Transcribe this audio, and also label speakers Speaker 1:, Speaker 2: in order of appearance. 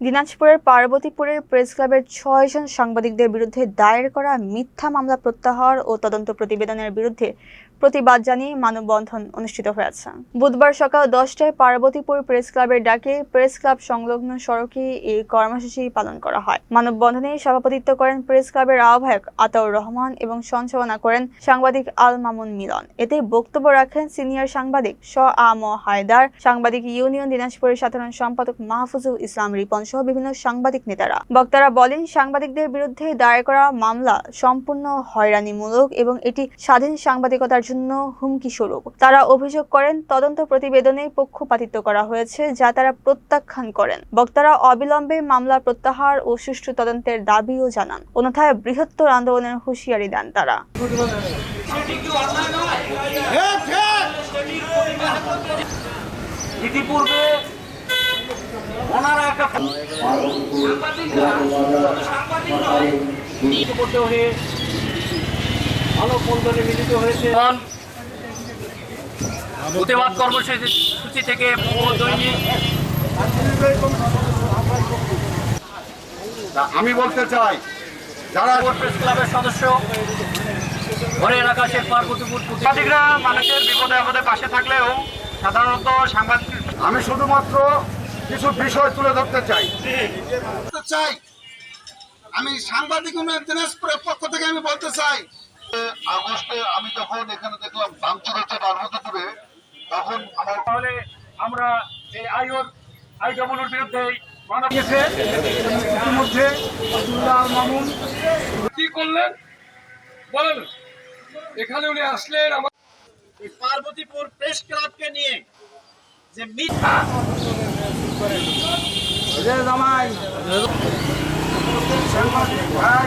Speaker 1: দিনাজপুরের পার্বতীপুরের প্রেস ক্লাবের ৬ জন সাংবাদিকদের বিরুদ্ধে দায়ের করা মিথ্যা মামলা প্রত্যাহার ও তদন্ত প্রতিবেদনের বিরুদ্ধে প্রতিবাদ জানিয়ে মানববন্ধন অনুষ্ঠিত হয়েছে। বুধবার সকাল ১০টায় পার্বতীপুর প্রেস ক্লাবের ডাকে প্রেস ক্লাব সংলগ্ন সড়কে এই কর্মসূচি পালন করা হয়। মানববন্ধনে সভাপতিত্ব করেন প্রেস ক্লাবের আহ্বায়ক আতাউর রহমান এবং সঞ্চালনা করেন সাংবাদিক আল মামুন মিলন। এতে বক্তব্য রাখেন সিনিয়র সাংবাদিক আ.ম হায়দার, সাংবাদিক ইউনিয়ন দিনাজপুরের সাধারণ সম্পাদক মাহফুজুল ইসলাম রিপন সহ বিভিন্ন সাংবাদিক নেতারা। বক্তারা বলেন, সাংবাদিকদের বিরুদ্ধে দায়ের করা মামলা সম্পূর্ণ হয়রানিমূলক এবং এটি স্বাধীন সাংবাদিকতার জন্য হুমকি স্বরূপ। তারা অভিযোগ করেন, তদন্ত প্রতিবেদনে পক্ষপাতিত্ব করা হয়েছে, যা তারা প্রত্যাখ্যান করেন। বক্তারা অবিলম্বে মামলা প্রত্যাহার ও সুষ্ঠু তদন্তের দাবিও জানান। অন্যথায় বৃহত্তর আন্দোলনের হুঁশিয়ারি দেন তারা।
Speaker 2: ইতিপূর্বে ওনারা একটা মিলিত হয়েছে প্রতিবাদ কর্মসূচি থেকে
Speaker 3: আমি বলতে চাই, যারা
Speaker 2: প্রেস ক্লাবের সদস্য ঘরের আকাশের পার্বতীপুর সাংবাদিকরা মানুষের বিপদে আপদে পাশে থাকলেও সাধারণত সাংবাদিক
Speaker 3: আমি শুধুমাত্র কিছু বিষয় তুলে ধরতে চাই।
Speaker 4: আমি সাংবাদিক উন্নয়ন দিনাজপুরের পক্ষ থেকে আমি বলতে চাই,
Speaker 3: আগস্টে আমি যখন এখানে দেখলাম ভাঙচুর হচ্ছে পার্বতীপুরে, তখন আমার
Speaker 2: তাহলে আমরা এই আইডব্লিউর বিরুদ্ধে ইতিমধ্যে মামুন
Speaker 5: কি করলেন বলেন। এখানে উনি আসলেন আমার
Speaker 4: পার্বতীপুর প্রেস ক্লাবকে নিয়ে যে মিথ্যা
Speaker 3: সাংবাদিক ভাই